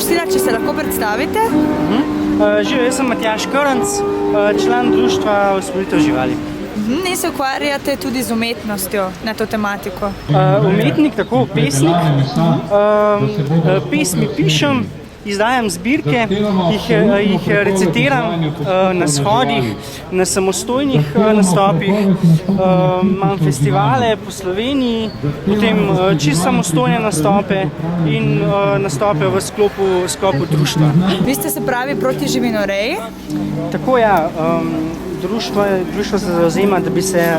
prosila, če se lahko predstavite. Živijo, jaz sem Matjaž Krnc, član društva Osvoboditev živali. In se ukvarjate tudi z umetnostjo na to tematiko? Umetnik, tako pesnik. Pesmi pišem, izdajam zbirke, jih recitiram na shodih, na samostojnih nastopih, imam festivale po Sloveniji, potem čisto samostojne nastope in nastope v sklopu društva. Vi ste se pravi proti živinoreji? Tako ja, društvo se zavzema, da bi se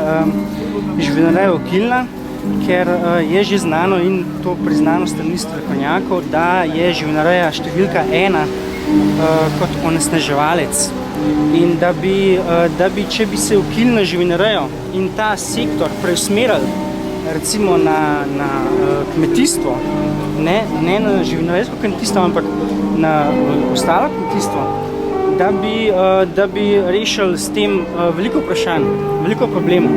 živinoreja ukinila, ker je že znano in to priznano strani strokovnjakov, da je živinoreja številka 1 kot onesnaževalec. In da bi, če bi se ukinila živinorejo in ta sektor preusmerili recimo na kmetijstvo, ne na živinorejsko kmetijstvo, ampak na ostalo kmetijstvo, da bi rešili s tem veliko vprašanj, veliko problemov.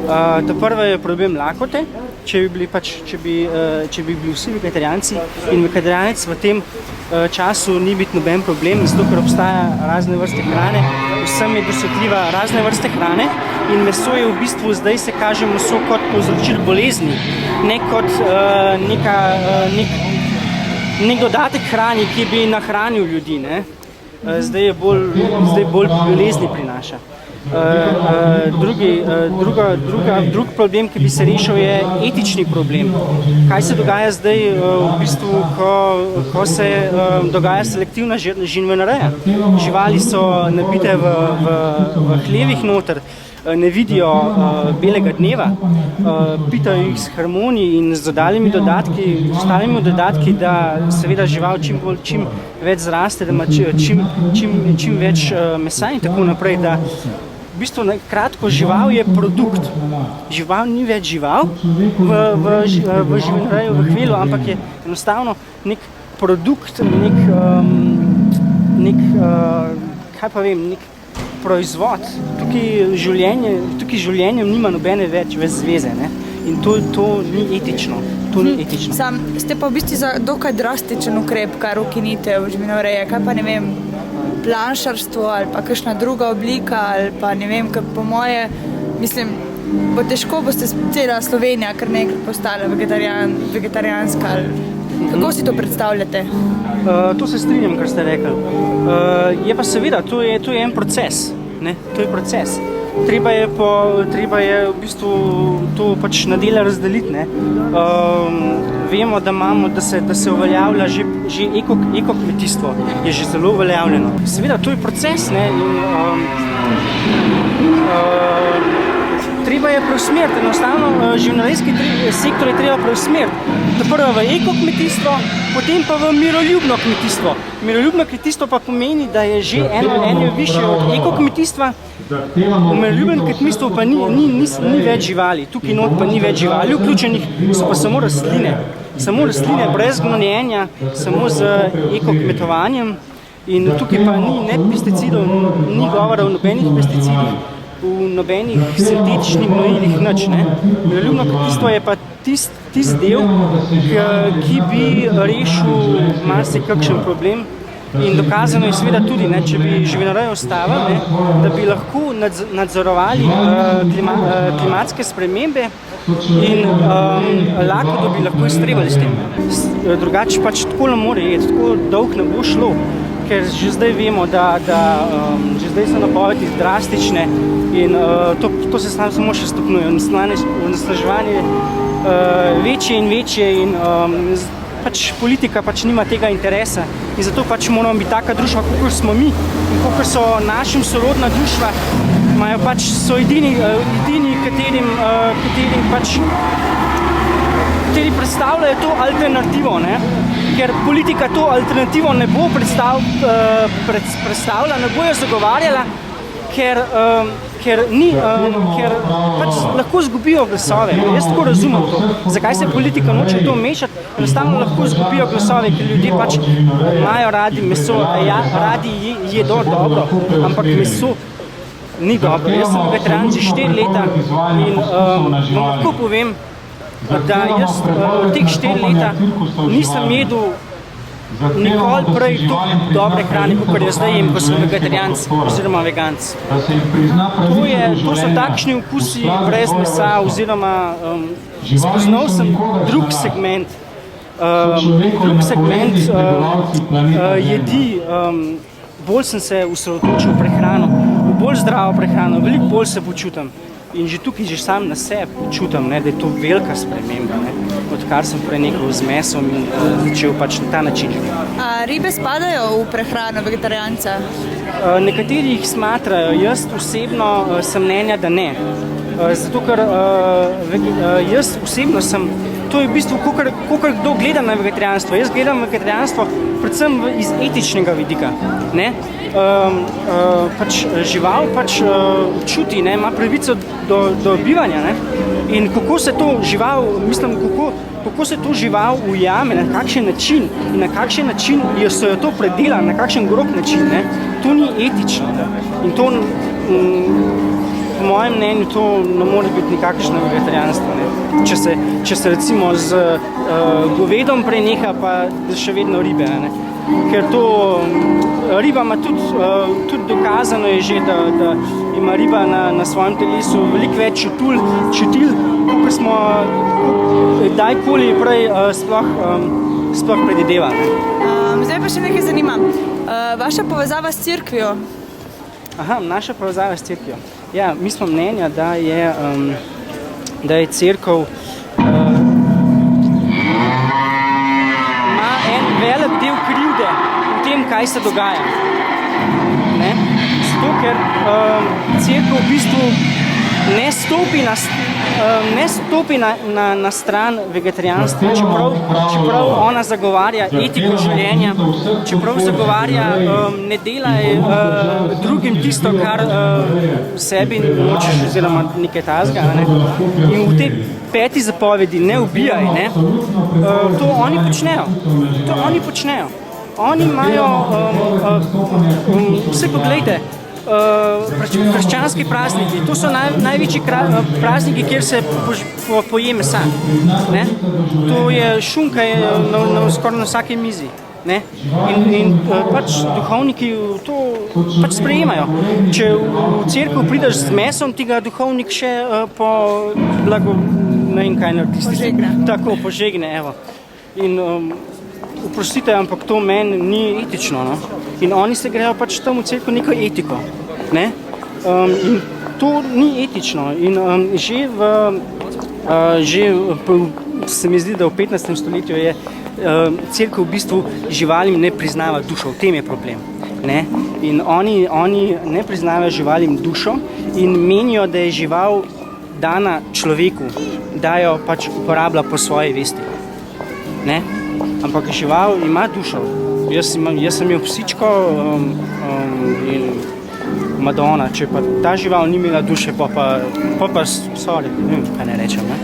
Ta prva je problem lakote, če bi bili vsi vegetarijanci in vegetarijanec v tem času ni biti noben problem, zato ker obstaja razne vrste hrane, vsem je dosegljiva razne vrste hrane in meso je v bistvu, zdaj se kaže meso kot povzročitelj bolezni, ne kot nek dodatek hrani, ki bi nahranil ljudi, ne? Zdaj bolj bolezni prinaša. Drug problem, ki bi se rešil, je etični problem. Kaj se dogaja zdaj v bistvu, ko se dogaja selektivna živinoreja? Živali so nabite v hlevih noter, ne vidijo belega dneva, pitajo jih s hormoni in z ostalimi dodatki, da seveda žival čim več zraste, da ima čim več mesa in tako naprej, da v bistvu kratko žival je produkt. Žival ni več žival v živinoreji, v hmelju, ampak je enostavno nek produkt, nek proizvod. Tukaj življenjem nima nobene več zveze, ne? In to ni etično. Ste pa v bistvu za dokaj drastičen ukrep, kar ukinite v živinoreji, kaj pa ne vem, planšarstvo ali pa kakšna druga oblika ali pa ne vem, kaj po moje, mislim, bo težko boste cela Slovenija kar nekaj postala vegetarijanska ali kako si to predstavljate? To se strinjam, kar ste rekli. Je pa seveda, to je en proces, ne? To je proces. Treba je v bistvu to pač na dele razdeliti, ne? Vemo, da se uveljavlja že ekokmetijstvo, je že zelo uveljavljeno. Seveda, to je proces, ne? Treba je preusmeriti, enostavno živinorejski sektor je treba preusmeriti. Prvo v ekokmetijstvo, potem pa v miroljubno kmetijstvo. Miroljubno kmetijstvo pa pomeni, da je že eno višje od ekokmetijstva. V miroljubnem kmetijstvu pa ni več živali, tukaj not pa ni več živali, vključenih so pa samo rastline brez gnojenja, samo z ekokmetovanjem in tukaj pa ni ne pesticidov, ni govora o nobenih pesticidih, v nobenih sintetičnih gnojilih nič, ne. Miroljubno kmetijstvo je pa tisti del, ki bi rešil marsikakšen problem. In dokazano je seveda tudi, ne, če bi živinorejo ustavili, da bi lahko nadzorovali klimatske spremembe in lakoto bi lahko iztrebali s tem. Drugače pač tako ne more iti, tako dolg ne bo šlo, ker že zdaj vemo, da že zdaj so napovedi drastične in to se samo še stopnjuje. Onesnaževanje večje in večje in pač politika pač nima tega interesa in zato pač moramo biti taka društva, kakor smo mi in kakor so našim sorodna društva, so edini, kateri predstavljajo to alternativo, ne? Ker politika to alternativo ne bo predstavila, ne bo jo zagovarjala, ker pač lahko izgubijo glasove. Jaz tako razumem to. Zakaj se politika noče to mešati? Enostavno lahko izgubijo glasove, ker ljudje pač imajo radi meso, radi jedo dobro, ampak meso ni dobro. Jaz sem vegetarijan že 4 leta in vam lahko povem, da jaz od teh 4 leta nisem jedel nikoli prej toliko dobre hrane, kot jo zdaj jem, ko sem vegetarijanc oziroma veganc. To so takšni okusi brez mesa oziroma spoznal sem drug segment jedi, bolj sem se osredotočil v prehrano, v bolj zdravo prehrano, veliko bolj se počutim. In že tukaj že sam na sebi čutim, da je to velika sprememba, odkar sem prenehal z mesom in začel pač na ta način. A ribe spadajo v prehrano vegetarijanca? Nekateri jih smatrajo, jaz osebno sem mnenja, da ne. Zato, ker jaz osebno sem, to je v bistvu, kakor kdo gleda na vegetarijanstvo. Jaz gledam vegetarijanstvo predvsem iz etičnega vidika. Ne? Pač žival pač čuti, ne? Ima pravico do bivanja. Ne? In kako se to žival, mislim, kako se to žival ujame, na kakšen način in na kakšen način so jo to predelali, na kakšen grob način. Ne? To ni etično. Ne? In to, po mojem mnenju, to ne more biti nikakšno vegetarijanstvo. Ne? Če se recimo z govedom preneha, pa še vedno ribe. Ne? Ker to riba ima tudi dokazano je že, da ima riba na svojem telesu veliko več čutil, kot smo kdajkoli prej sploh predvidevali. Zdaj pa še nekaj zanima. Vaša povezava s cerkvijo? Aha, naša povezava s cerkvijo. Ja, mi smo mnenja, da je cerkev ima en velik del krivde v tem, kaj se dogaja. Ne? Zato, ker cerkev v bistvu ne stopi na stran vegetarijanstva, čeprav ona zagovarja etiko življenja, čeprav zagovarja ne delaj drugim tisto, kar sebi nočeš oziroma nekaj tazga. Ne? In v tej 5. zapovedi ne ubijaj, ne? To oni počnejo. Oni imajo, vse pogledajte, krščanski prazniki, to so največji prazniki, kjer se poje mesa. Ne? To je šunka skoraj na vsake mizi. Ne? In pač duhovniki to pač sprejemajo. Če v cerkev prideš z mesom, ti ga duhovnik še po blago, ne vem kaj naredi. Požegne. Tako, požegne, evo. In oprostite, ampak to meni ni etično. No? In oni se grejo pač tam v cerkev neko etiko. Ne? In to ni etično. In se mi zdi, da v 15. stoletju je cerkev v bistvu živalim ne priznava dušo. V tem je problem. Ne? In oni ne priznavajo živalim dušo in menijo, da je žival dana človeku, da jo pač uporablja po svoji vesti. Ne? Ampak žival ima dušo. Jaz sem imel psičko in Madonna, če pa ta žival ni imela duše, pa sorry, ne vem, kaj ne rečem. Ne?